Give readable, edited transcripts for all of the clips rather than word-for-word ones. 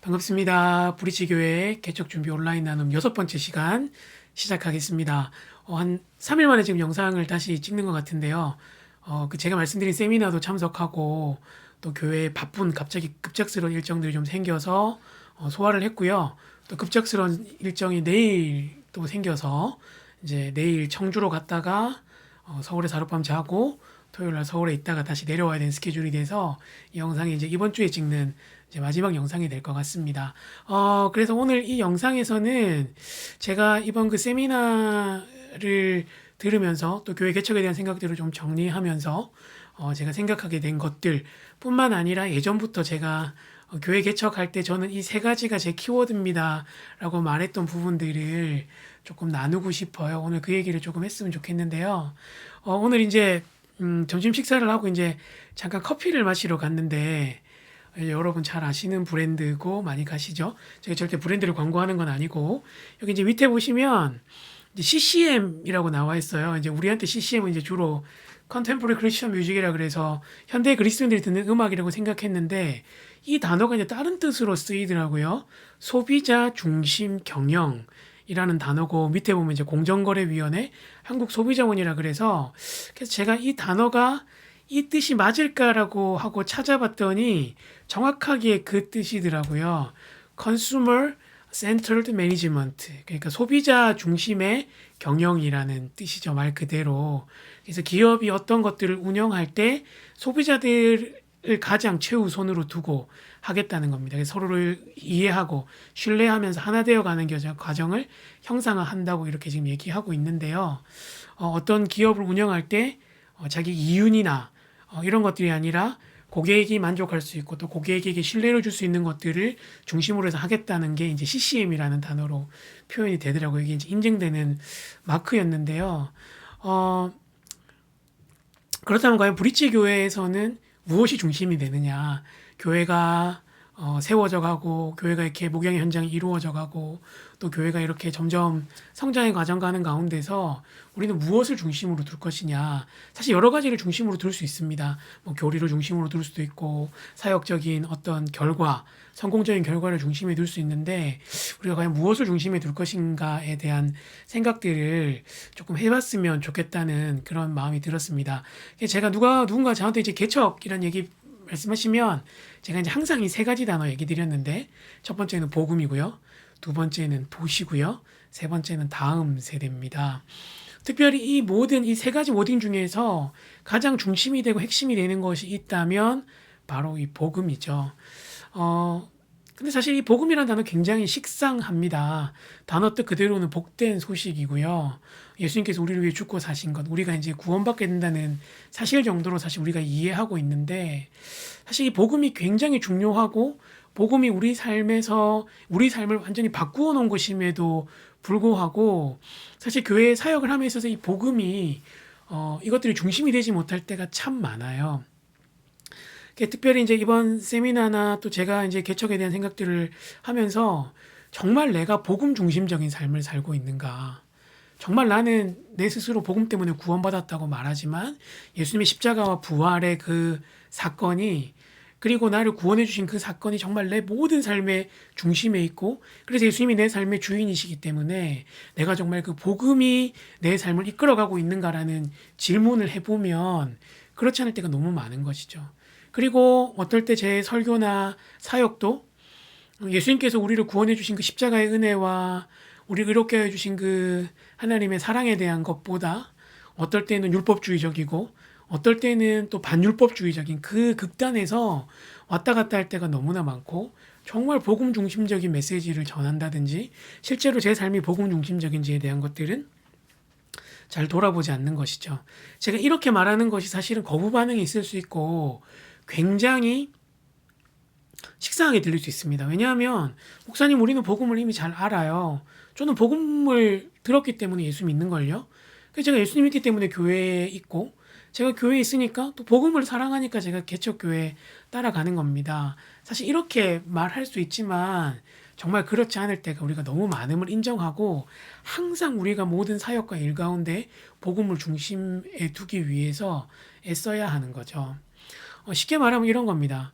반갑습니다. 브리지교회 개척 준비 온라인 나눔 여섯 번째 시간 시작하겠습니다. 한 3일 만에 지금 영상을 다시 찍는 것 같은데요. 제가 말씀드린 세미나도 참석하고 또 교회에 바쁜 갑자기 급작스러운 일정들이 좀 생겨서 소화를 했고요. 또 급작스러운 일정이 내일 또 생겨서 이제 내일 청주로 갔다가 서울에 하룻밤 자고 토요일 날 서울에 있다가 다시 내려와야 되는 스케줄이 돼서 이 영상이 이제 이번 주에 찍는 이제 마지막 영상이 될 것 같습니다. 그래서 오늘 이 영상에서는 제가 이번 그 세미나를 들으면서 또 교회 개척에 대한 생각들을 좀 정리하면서 제가 생각하게 된 것들 뿐만 아니라 예전부터 제가 교회 개척할 때 저는 이 세 가지가 제 키워드입니다 라고 말했던 부분들을 조금 나누고 싶어요. 오늘 그 얘기를 조금 했으면 좋겠는데요. 오늘 이제 점심 식사를 하고 이제 잠깐 커피를 마시러 갔는데 여러분 잘 아시는 브랜드고 많이 가시죠? 제가 절대 브랜드를 광고하는 건 아니고 여기 이제 밑에 보시면 이제 CCM이라고 나와 있어요. 이제 우리한테 CCM은 이제 주로 컨템포러리 크리스천 뮤직이라 그래서 현대 그리스도인들이 듣는 음악이라고 생각했는데 이 단어가 이제 다른 뜻으로 쓰이더라고요. 소비자 중심 경영이라는 단어고 밑에 보면 이제 공정거래위원회 한국소비자원이라 그래서 제가 이 단어가 이 뜻이 맞을까라고 하고 찾아봤더니 정확하게 그 뜻이더라고요. Consumer Centered Management. 그러니까 소비자 중심의 경영이라는 뜻이죠. 말 그대로. 그래서 기업이 어떤 것들을 운영할 때 소비자들을 가장 최우선으로 두고 하겠다는 겁니다. 그래서 서로를 이해하고 신뢰하면서 하나 되어가는 과정을 형상화한다고 이렇게 지금 얘기하고 있는데요. 어떤 기업을 운영할 때 자기 이윤이나 이런 것들이 아니라 고객이 만족할 수 있고 또 고객에게 신뢰를 줄 수 있는 것들을 중심으로 해서 하겠다는 게 이제 CCM이라는 단어로 표현이 되더라고요. 이게 이제 인증되는 마크였는데요. 그렇다면 과연 브릿지 교회에서는 무엇이 중심이 되느냐? 교회가 세워져 가고 교회가 이렇게 목양의 현장이 이루어져 가고 또 교회가 이렇게 점점 성장의 과정 가는 가운데서 우리는 무엇을 중심으로 둘 것이냐. 사실 여러 가지를 중심으로 둘 수 있습니다. 뭐 교리를 중심으로 둘 수도 있고 사역적인 어떤 결과, 성공적인 결과를 중심에 둘 수 있는데 우리가 과연 무엇을 중심에 둘 것인가에 대한 생각들을 조금 해봤으면 좋겠다는 그런 마음이 들었습니다. 제가 누군가 저한테 이제 개척이라는 얘기 말씀하시면 제가 이제 항상 이 세 가지 단어 얘기 드렸는데 첫 번째는 복음이고요. 두 번째는 도시고요. 세 번째는 다음 세대입니다. 특별히 이 세 가지 워딩 중에서 가장 중심이 되고 핵심이 되는 것이 있다면 바로 이 복음이죠. 근데 사실 이 복음이라는 단어 굉장히 식상합니다. 단어 뜻 그대로는 복된 소식이고요. 예수님께서 우리를 위해 죽고 사신 것, 우리가 이제 구원받게 된다는 사실 정도로 사실 우리가 이해하고 있는데 사실 이 복음이 굉장히 중요하고 복음이 우리 삶을 완전히 바꾸어 놓은 것임에도 불구하고 사실 교회 사역을 함에 있어서 이 복음이 이것들이 중심이 되지 못할 때가 참 많아요. 특별히 이제 이번 세미나나 또 제가 이제 개척에 대한 생각들을 하면서 정말 내가 복음 중심적인 삶을 살고 있는가? 정말 나는 내 스스로 복음 때문에 구원받았다고 말하지만 예수님의 십자가와 부활의 그 사건이 그리고 나를 구원해 주신 그 사건이 정말 내 모든 삶의 중심에 있고 그래서 예수님이 내 삶의 주인이시기 때문에 내가 정말 그 복음이 내 삶을 이끌어가고 있는가라는 질문을 해보면 그렇지 않을 때가 너무 많은 것이죠. 그리고 어떨 때 제 설교나 사역도 예수님께서 우리를 구원해 주신 그 십자가의 은혜와 우리를 이롭게 해 주신 그 하나님의 사랑에 대한 것보다 어떨 때는 율법주의적이고 어떨 때는 또 반율법주의적인 그 극단에서 왔다 갔다 할 때가 너무나 많고 정말 복음 중심적인 메시지를 전한다든지 실제로 제 삶이 복음 중심적인지에 대한 것들은 잘 돌아보지 않는 것이죠. 제가 이렇게 말하는 것이 사실은 거부 반응이 있을 수 있고 굉장히 식상하게 들릴 수 있습니다. 왜냐하면 목사님 우리는 복음을 이미 잘 알아요. 저는 복음을 들었기 때문에 예수 믿는걸요. 그래서 제가 예수님 믿기 때문에 교회에 있고 제가 교회에 있으니까 또 복음을 사랑하니까 제가 개척교회에 따라가는 겁니다. 사실 이렇게 말할 수 있지만 정말 그렇지 않을 때가 우리가 너무 많음을 인정하고 항상 우리가 모든 사역과 일 가운데 복음을 중심에 두기 위해서 애써야 하는 거죠. 쉽게 말하면 이런 겁니다.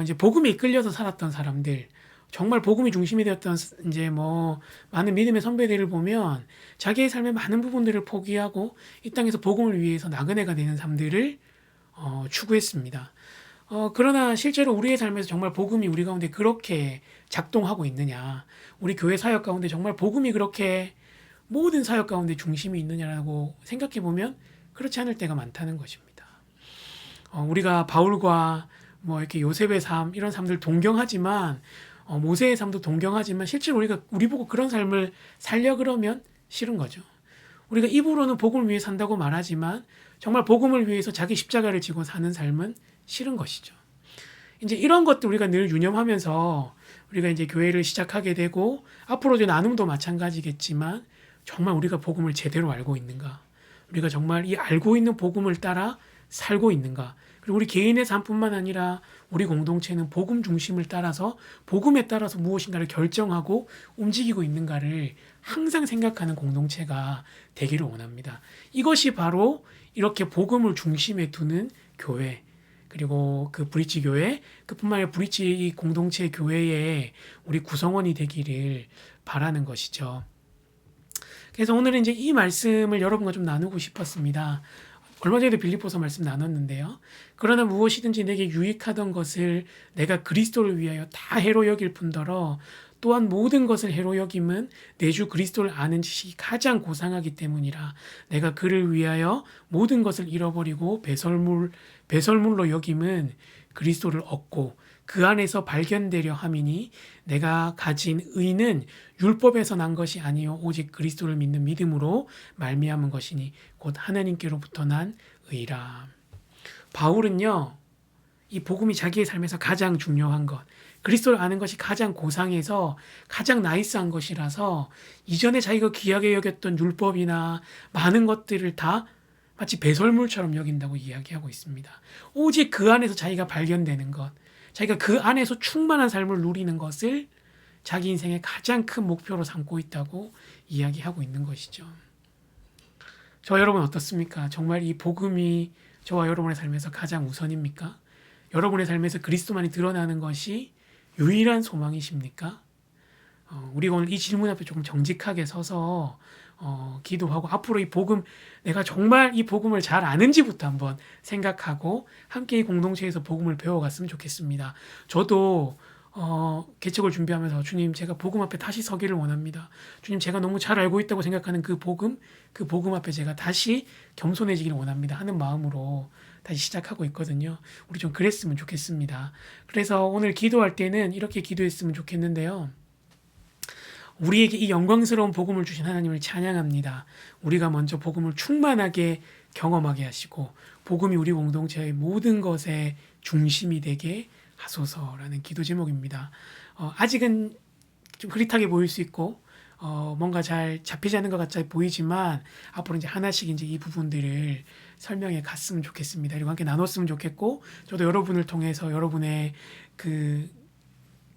이제 복음에 이끌려서 살았던 사람들, 정말 복음이 중심이 되었던 이제 뭐 많은 믿음의 선배들을 보면 자기의 삶의 많은 부분들을 포기하고 이 땅에서 복음을 위해서 나그네가 되는 삶들을 추구했습니다. 그러나 실제로 우리의 삶에서 정말 복음이 우리 가운데 그렇게 작동하고 있느냐, 우리 교회 사역 가운데 정말 복음이 그렇게 모든 사역 가운데 중심이 있느냐라고 생각해 보면 그렇지 않을 때가 많다는 것입니다. 우리가 바울과 뭐 이렇게 요셉의 삶 이런 삶들 동경하지만 모세의 삶도 동경하지만 실제로 우리 보고 그런 삶을 살려 그러면 싫은 거죠. 우리가 입으로는 복음을 위해 산다고 말하지만 정말 복음을 위해서 자기 십자가를 지고 사는 삶은 싫은 것이죠. 이제 이런 것들 우리가 늘 유념하면서 우리가 이제 교회를 시작하게 되고 앞으로도 나눔도 마찬가지겠지만 정말 우리가 복음을 제대로 알고 있는가? 우리가 정말 이 알고 있는 복음을 따라 살고 있는가? 그리고 우리 개인의 삶뿐만 아니라 우리 공동체는 복음 중심을 따라서 복음에 따라서 무엇인가를 결정하고 움직이고 있는가를 항상 생각하는 공동체가 되기를 원합니다. 이것이 바로 이렇게 복음을 중심에 두는 교회, 그리고 그 브릿지 교회, 그뿐만 아니라 브릿지 공동체 교회의 우리 구성원이 되기를 바라는 것이죠. 그래서 오늘은 이제 이 말씀을 여러분과 좀 나누고 싶었습니다. 얼마 전에도 빌립보서 말씀 나눴는데요. 그러나 무엇이든지 내게 유익하던 것을 내가 그리스도를 위하여 다 해로 여길 뿐더러 또한 모든 것을 해로 여김은 내 주 그리스도를 아는 지식이 가장 고상하기 때문이라. 내가 그를 위하여 모든 것을 잃어버리고 배설물로 여김은 그리스도를 얻고 그 안에서 발견되려 함이니 내가 가진 의는 율법에서 난 것이 아니요 오직 그리스도를 믿는 믿음으로 말미암은 것이니 곧 하나님께로부터 난 의라. 바울은요, 이 복음이 자기의 삶에서 가장 중요한 것, 그리스도를 아는 것이 가장 고상해서 가장 나이스한 것이라서 이전에 자기가 귀하게 여겼던 율법이나 많은 것들을 다 마치 배설물처럼 여긴다고 이야기하고 있습니다. 오직 그 안에서 자기가 발견되는 것, 자기가 그 안에서 충만한 삶을 누리는 것을 자기 인생의 가장 큰 목표로 삼고 있다고 이야기하고 있는 것이죠. 저 여러분 어떻습니까? 정말 이 복음이 저와 여러분의 삶에서 가장 우선입니까? 여러분의 삶에서 그리스도만이 드러나는 것이 유일한 소망이십니까? 우리가 오늘 이 질문 앞에 조금 정직하게 서서 기도하고 앞으로 이 복음, 내가 정말 이 복음을 잘 아는지부터 한번 생각하고 함께 이 공동체에서 복음을 배워갔으면 좋겠습니다. 저도 개척을 준비하면서 주님, 제가 복음 앞에 다시 서기를 원합니다. 주님, 제가 너무 잘 알고 있다고 생각하는 그 복음 앞에 제가 다시 겸손해지기를 원합니다 하는 마음으로 다시 시작하고 있거든요. 우리 좀 그랬으면 좋겠습니다. 그래서 오늘 기도할 때는 이렇게 기도했으면 좋겠는데요. 우리에게 이 영광스러운 복음을 주신 하나님을 찬양합니다. 우리가 먼저 복음을 충만하게 경험하게 하시고 복음이 우리 공동체의 모든 것의 중심이 되게 하소서라는 기도 제목입니다. 아직은 좀 흐릿하게 보일 수 있고 뭔가 잘 잡히지 않는 것 같아 보이지만 앞으로 이제 하나씩 이제 이 부분들을 설명해 갔으면 좋겠습니다. 그리고 함께 나눴으면 좋겠고 저도 여러분을 통해서 여러분의 그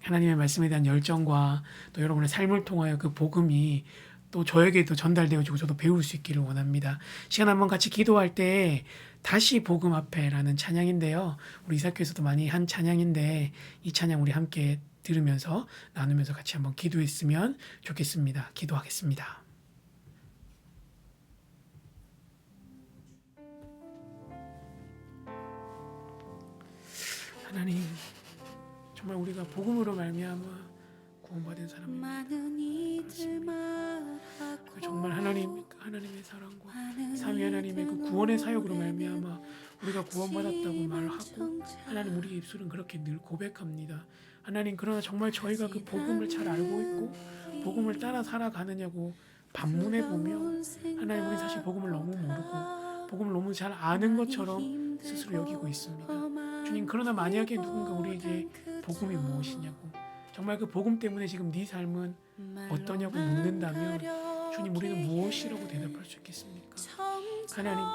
하나님의 말씀에 대한 열정과 또 여러분의 삶을 통하여 그 복음이 또 저에게도 전달되어지고 저도 배울 수 있기를 원합니다. 시간 한번 같이 기도할 때 다시 복음 앞에라는 찬양인데요. 우리 이사교에서도 많이 한 찬양인데 이 찬양 우리 함께 들으면서 나누면서 같이 한번 기도했으면 좋겠습니다. 기도하겠습니다. 하나님, 정말 우리가 복음으로 말미암아 구원받은 사람입니다. 정말 하나님의 사랑과 삼위 하나님의 그 구원의 사역으로 말미암아 우리가 구원받았다고 말하고 하나님 우리의 입술은 그렇게 늘 고백합니다. 하나님, 그러나 정말 저희가 그 복음을 잘 알고 있고 복음을 따라 살아가느냐고 반문해 보면 하나님, 우리 사실 복음을 너무 모르고 복음을 너무 잘 아는 것처럼 스스로 여기고 있습니다. 주님, 그러나 만약에 누군가 우리에게 복음이 무엇이냐고 정말 그 복음 때문에 지금 네 삶은 어떠냐고 묻는다면 주님, 우리는 무엇이라고 대답할 수 있겠습니까? 하나님,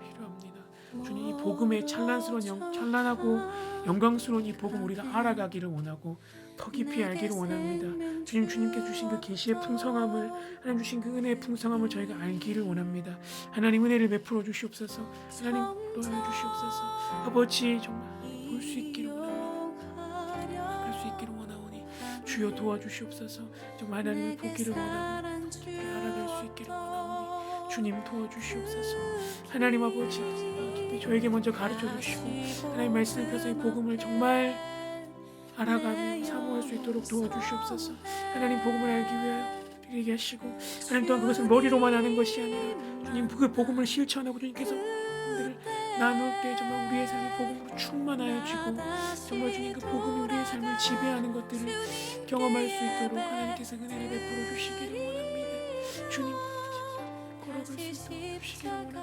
필요합니다. 주님, 이 복음의 찬란하고 영광스러운 이 복음 우리가 알아가기를 원하고 더 깊이 알기를 원합니다. 주님께 주신 그 계시의 풍성함을, 하나님 주신 그 은혜의 풍성함을 저희가 알기를 원합니다. 하나님, 은혜를 베풀어 주시옵소서. 하나님, 도와주시옵소서. 아버지, 정말 볼 수 있기를 원합니다. 볼 수 있기를 원하오니 주여 도와주시옵소서. 정말 하나님의 보기를 원하고 알아갈 수 있기를 원하오니 주님 도와주시옵소서. 하나님 아버지 깊이 저에게 먼저 가르쳐 주시고 하나님 말씀을 펴서 이 복음을 정말 알아가며 사모할 수 있도록 도와주시옵소서. 하나님 복음을 알기 위하여 드리게 하시고 하나님 또한 그것을 머리로만 아는 것이 아니라 주님 그 복음을 실천하고 주님께서 우리를 나눌 때 정말 우리의 삶이 복음으로 충만하여지고 정말 주님 그 복음이 우리의 삶을 지배하는 것들을 경험할 수 있도록 하나님께서 은혜를 베풀어 주시기를 원합니다. 주님 걸어갈 수 있도록 주시기를 원합니다.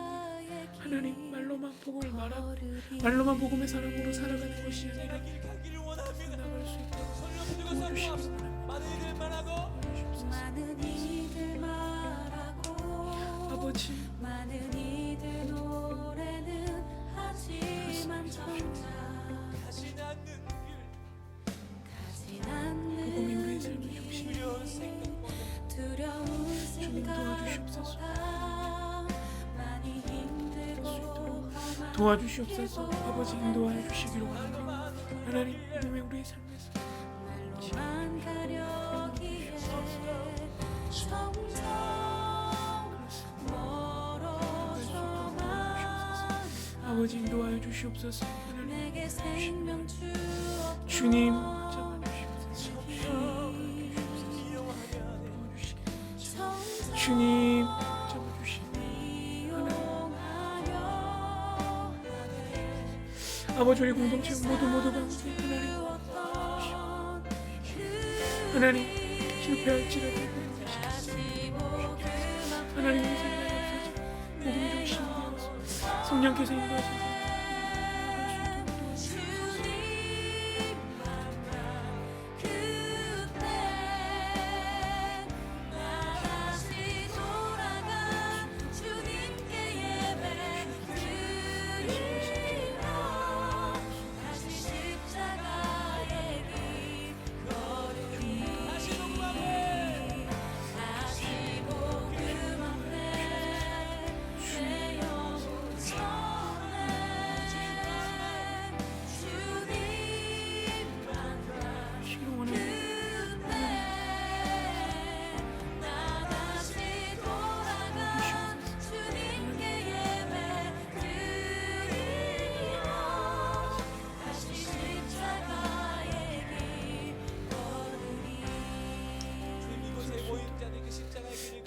하나님 말로만 복음을 말하고 말로만 복음의 사람으로 살아가는 것이 아니라 나갈 수 있도록 도와주시기를 원합니다. 아버지 많은 이들 노래는 하지만 정작 가진 않는 복음이 우리의 삶을 중심에 두려운 주님 도와주시옵소서. 생각보다 많이 힘들고 도와주시옵소서. 아버지 인도하여 주시기를 원합니다. 하나님 이름의 우리의 삶에서 말로만 가려기에 점점 멀어져만 아버지 인도하여 주시옵소서. 하나님 내게 생명 주옵소서. 주님 잡아주시옵소서. 주님 잡아주시옵소서. 아버지 우리 공동체 모두 가운데 하나님 실패할지라도 하나님 우리 생각에 없어져 복음이 중심이 되어서 성령께서 인도하셔서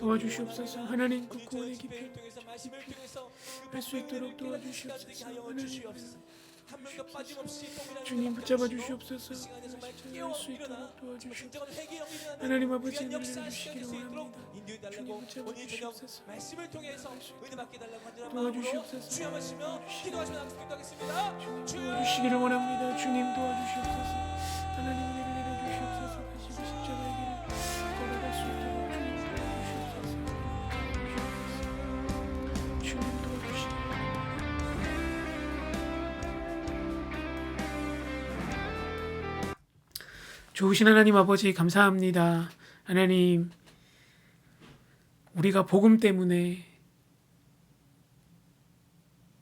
도와주시옵소서. 하나님 그 구원의 깊이 할수 있도록 도와주시옵소서. 하나님 주님 붙잡아 주시옵소서. 할수 있도록 도와주시옵소서. 하나님 아버지 은혜를 주시기를 원합니다. 주님 붙잡아 주시옵소서. 도와주시옵소서. 도와주시기를 원합니다. 주님 도와주시옵소서. 하나님 은혜를 내려주시옵소서. 다시 그 십자가의 길을 걸어갈 수 있도록 주님 도와주시옵소서. 좋으신 하나님 아버지 감사합니다. 하나님 우리가 복음 때문에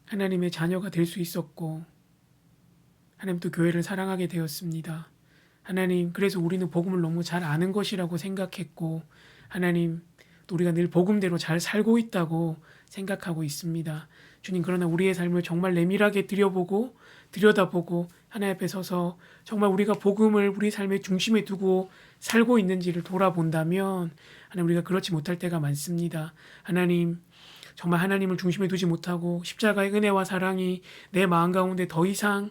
하나님의 자녀가 될 수 있었고 하나님 또 교회를 사랑하게 되었습니다. 하나님 그래서 우리는 복음을 너무 잘 아는 것이라고 생각했고 하나님 또 우리가 늘 복음대로 잘 살고 있다고 생각하고 있습니다. 주님 그러나 우리의 삶을 정말 내밀하게 들여다보고 하나님 앞에 서서 정말 우리가 복음을 우리 삶의 중심에 두고 살고 있는지를 돌아본다면 하나님 우리가 그렇지 못할 때가 많습니다. 하나님 정말 하나님을 중심에 두지 못하고 십자가의 은혜와 사랑이 내 마음 가운데 더 이상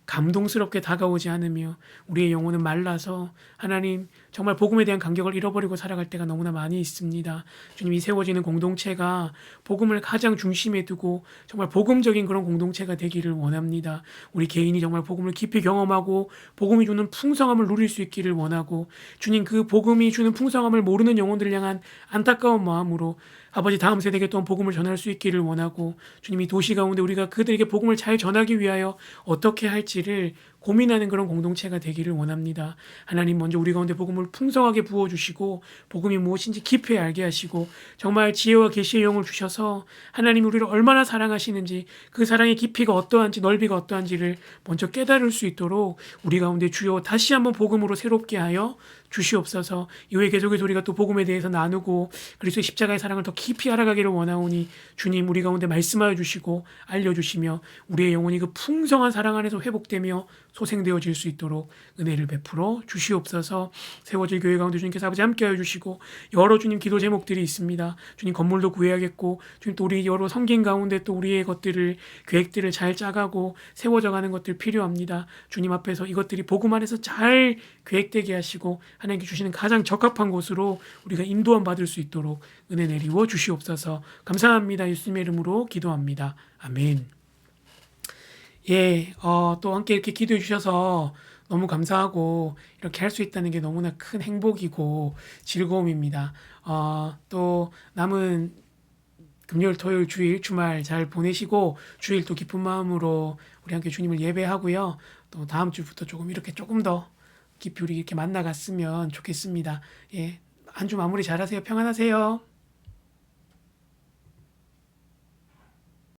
감동스럽게 다가오지 않으며 우리의 영혼은 말라서 하나님 정말 복음에 대한 간격을 잃어버리고 살아갈 때가 너무나 많이 있습니다. 주님 이 세워지는 공동체가 복음을 가장 중심에 두고 정말 복음적인 그런 공동체가 되기를 원합니다. 우리 개인이 정말 복음을 깊이 경험하고 복음이 주는 풍성함을 누릴 수 있기를 원하고 주님 그 복음이 주는 풍성함을 모르는 영혼들을 향한 안타까운 마음으로 아버지 다음 세대에게 또한 복음을 전할 수 있기를 원하고 주님 이 도시 가운데 우리가 그들에게 복음을 잘 전하기 위하여 어떻게 할지를 고민하는 그런 공동체가 되기를 원합니다. 하나님 먼저 우리 가운데 복음을 풍성하게 부어주시고 복음이 무엇인지 깊이 알게 하시고 정말 지혜와 계시의 영을 주셔서 하나님이 우리를 얼마나 사랑하시는지 그 사랑의 깊이가 어떠한지 넓이가 어떠한지를 먼저 깨달을 수 있도록 우리 가운데 주여 다시 한번 복음으로 새롭게 하여 주시옵소서. 이후에 계속해서 우리가 또 복음에 대해서 나누고 그리스도의 십자가의 사랑을 더 깊이 알아가기를 원하오니 주님 우리 가운데 말씀하여 주시고 알려주시며 우리의 영혼이 그 풍성한 사랑 안에서 회복되며 소생되어질 수 있도록 은혜를 베풀어 주시옵소서. 세워질 교회 가운데 주님께서 아버지 함께하여 주시고 여러 주님 기도 제목들이 있습니다. 주님 건물도 구해야겠고 주님 또 우리 여러 성경 가운데 또 우리의 것들을 계획들을 잘 짜가고 세워져가는 것들 필요합니다. 주님 앞에서 이것들이 복음 안에서 잘 계획되게 하시고 하나님께 주시는 가장 적합한 곳으로 우리가 인도함 받을 수 있도록 은혜 내리워 주시옵소서. 감사합니다. 예수님의 이름으로 기도합니다. 아멘. 예, 또 함께 이렇게 기도해 주셔서 너무 감사하고 이렇게 할 수 있다는 게 너무나 큰 행복이고 즐거움입니다. 또 남은 금요일, 토요일, 주일, 주말 잘 보내시고 주일 또 기쁜 마음으로 우리 함께 주님을 예배하고요. 또 다음 주부터 조금 더 깊이 우리 이렇게 만나갔으면 좋겠습니다. 예, 한 주 마무리 잘하세요. 평안하세요.